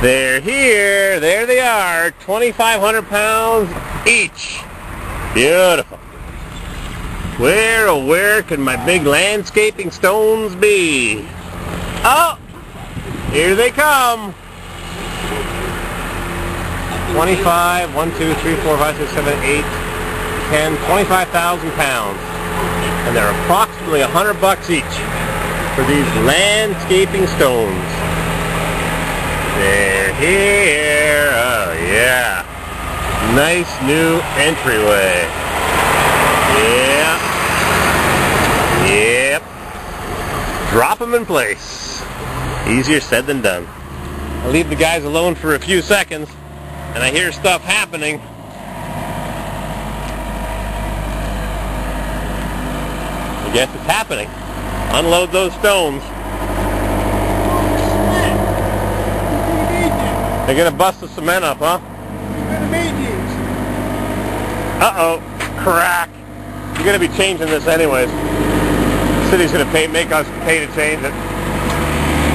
They're here. There they are. 2,500 pounds each. Beautiful. Where, oh where can my big landscaping stones be? Oh, here they come. 25, 1, 2, 3, 4, 5, 6, 7, 8, 10, 25,000 pounds. And they're approximately $100 each for these landscaping stones. They're here. Oh yeah. Nice new entryway. Yep. Drop them in place. Easier said than done. I leave the guys alone for a few seconds and I hear stuff happening. I guess it's happening. Unload those stones. They're gonna bust the cement up, huh? Uh-oh, crack. You're gonna be changing this anyways. The city's gonna make us pay to change it.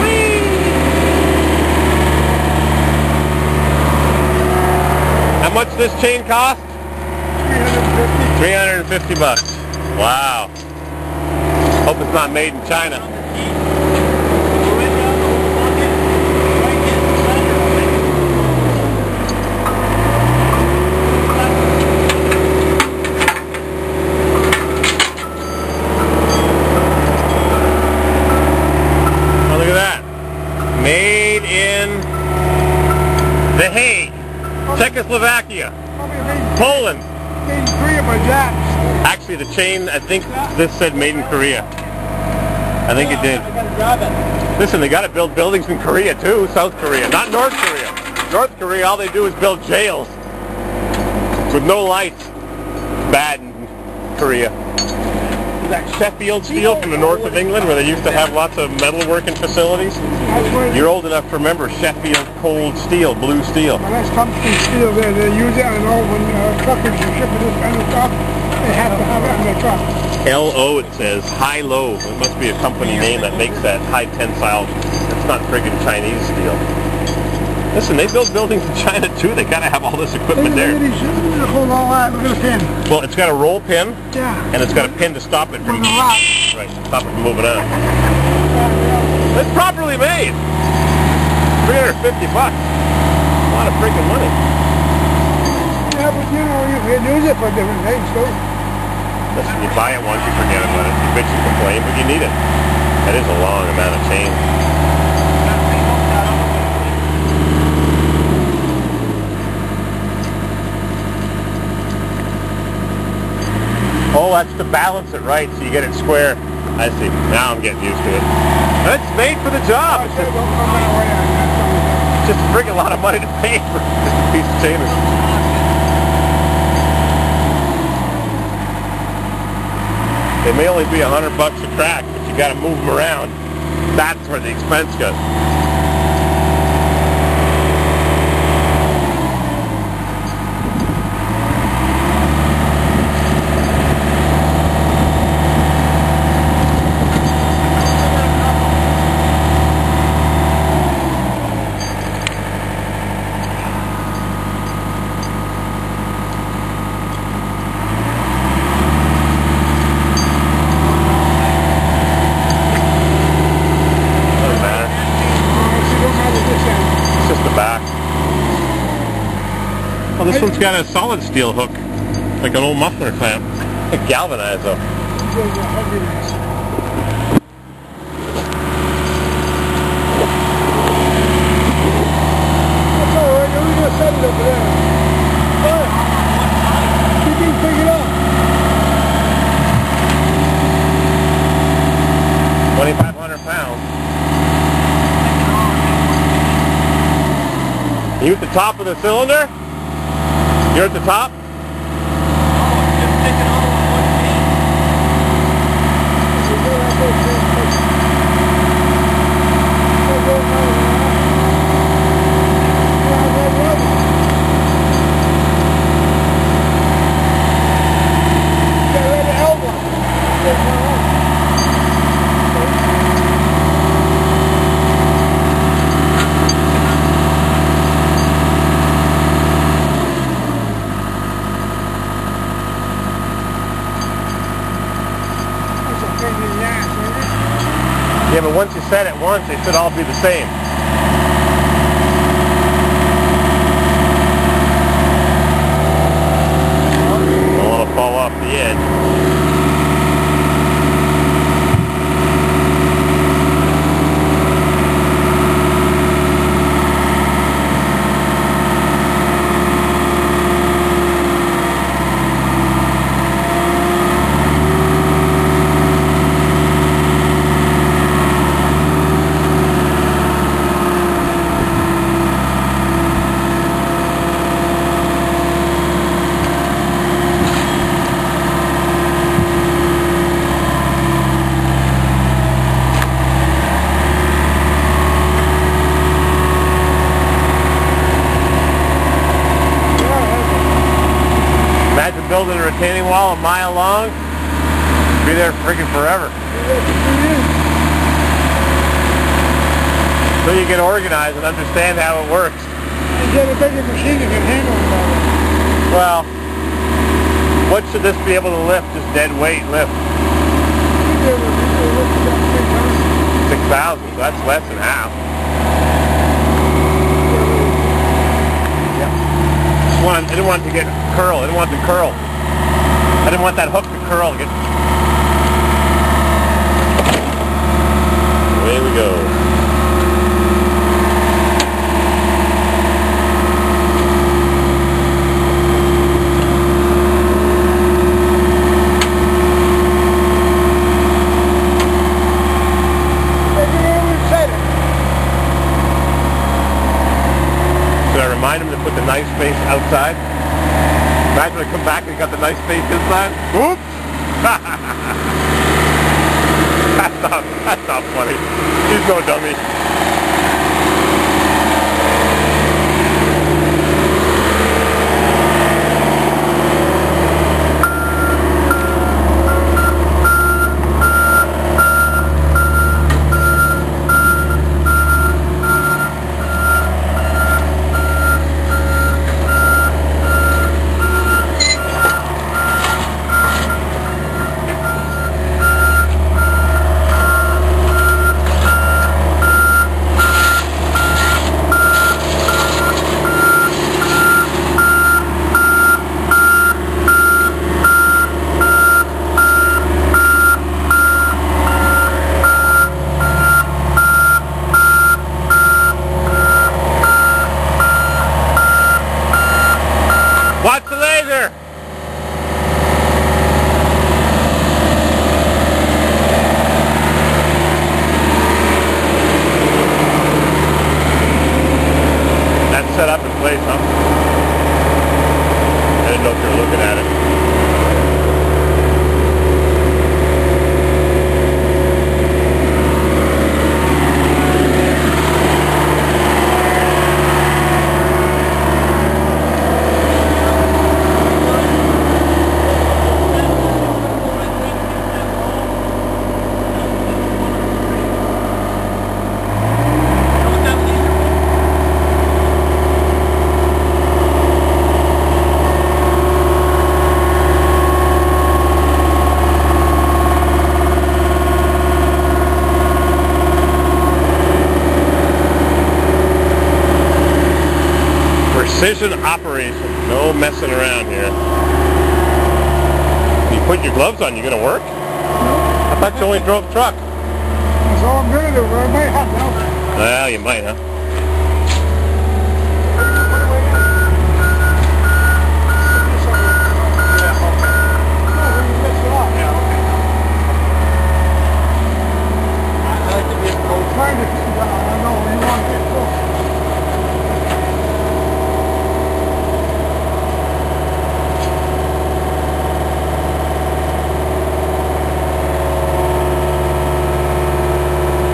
Whee! How much does this chain cost? $350. $350. Wow. Hope it's not made in China. Made in The Hague, Czechoslovakia, Poland. Made in Korea by Japs. Actually, the chain, I think this said made in Korea. I think it did. Listen, they got to build buildings in Korea too, South Korea, not North Korea. North Korea, all they do is build jails with no lights. Bad in Korea. That Sheffield steel from the north of England where they used to have lots of metalworking facilities. You're old enough to remember Sheffield cold steel, blue steel. Well, that's tungsten steel there. They use it on all when truckers are shipping this kind of stuff. They have to have it on their truck. LO it says, high-low. It must be a company name that makes that high tensile. It's not friggin' Chinese steel. Listen, they build buildings in China too. They gotta have all this equipment there. Well, it's got a roll pin, and it's got a pin to stop it from stop it from moving on. It's properly made. $350. A lot of freaking money. Yeah, but you know, you can use it for different things too. Listen, you buy it once, you forget about it. You bitch and complain, but you need it. That is a long amount of chain. Oh, that's to balance it right, so you get it square. I see. Now I'm getting used to it. That's made for the job. It's just a friggin' lot of money to pay for just a piece of chain. They may only be $100 a crack, but you got to move them around. That's where the expense goes. Well, this one's got a solid steel hook, like an old muffler clamp. Like galvanized though. That's alright, you're going to set it over there. Alright. You can pick it up. 2,500 pounds. You at the top of the cylinder? You're at the top? once, they should all be the same. Don't want to fall off the edge. Imagine building a retaining wall a mile long. Be there freaking forever. So you get organized and understand how it works. You get a bigger machine that can handle it better. Well, what should this be able to lift? Just dead weight lift? 6,000, so that's less than half. I didn't want it to get curl. I didn't want it to curl. I didn't want that hook to curl. Away we go. Should I remind him to put the knife space outside? Imagine I come back and he got the knife space inside. Oops! That's not funny. He's no dummy. Watch the laser! That's set up in place, huh? I didn't know if you were looking at it. Precision operation. No messing around here. You put your gloves on, you're going to work? No. I thought you only drove truck. That's all I'm going to do, but I might have to help you. Well, you might, huh?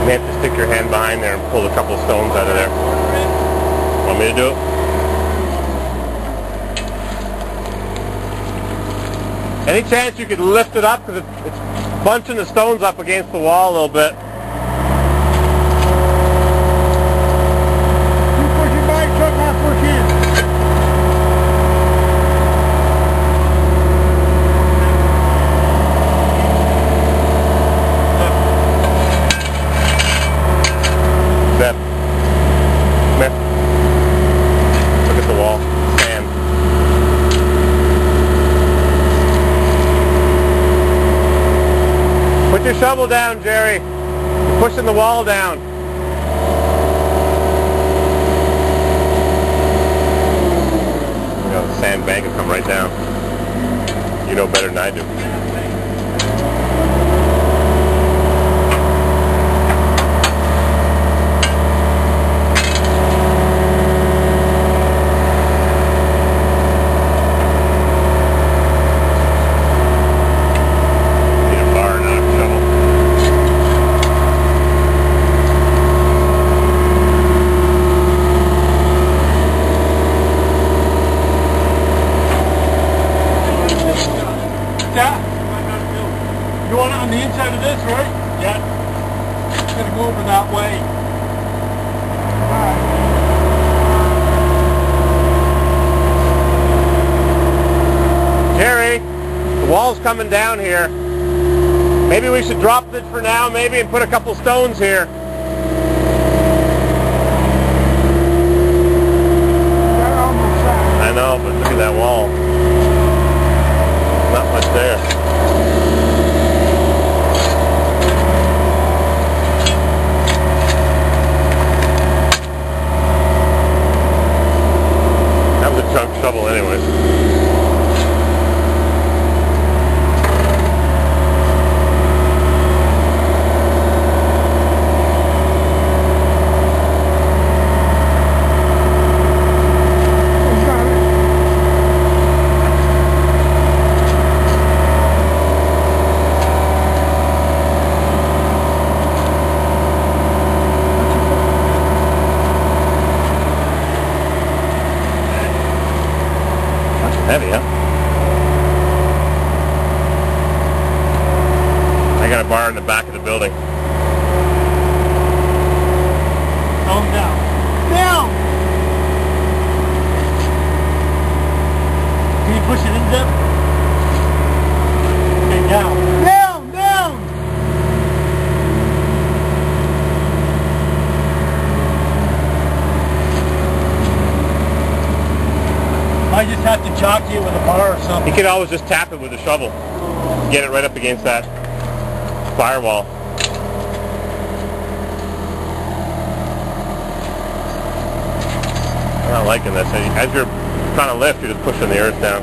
You may have to stick your hand behind there and pull a couple stones out of there. Want me to do it? Any chance you could lift it up? Because it's bunching the stones up against the wall a little bit. You push your bike truck, I push in. Pushing the wall down. The sandbank will come right down. You know better than I do. You want it on the inside of this, right? Yeah. It's going to go over that way. Jerry, the wall's coming down here. Maybe we should drop it for now, maybe, and put a couple stones here. I know, but look at that wall. Not much there. That was a junk shovel anyways. Heavy, huh? I got a bar in the back of the building. Oh, down. Down! Can you push it in, Deb? Okay, down. Down! Down! I just have to jockey it with a bar or something. You could always just tap it with a shovel. Get it right up against that firewall. I'm not liking this. As you're trying to lift, you're just pushing the earth down.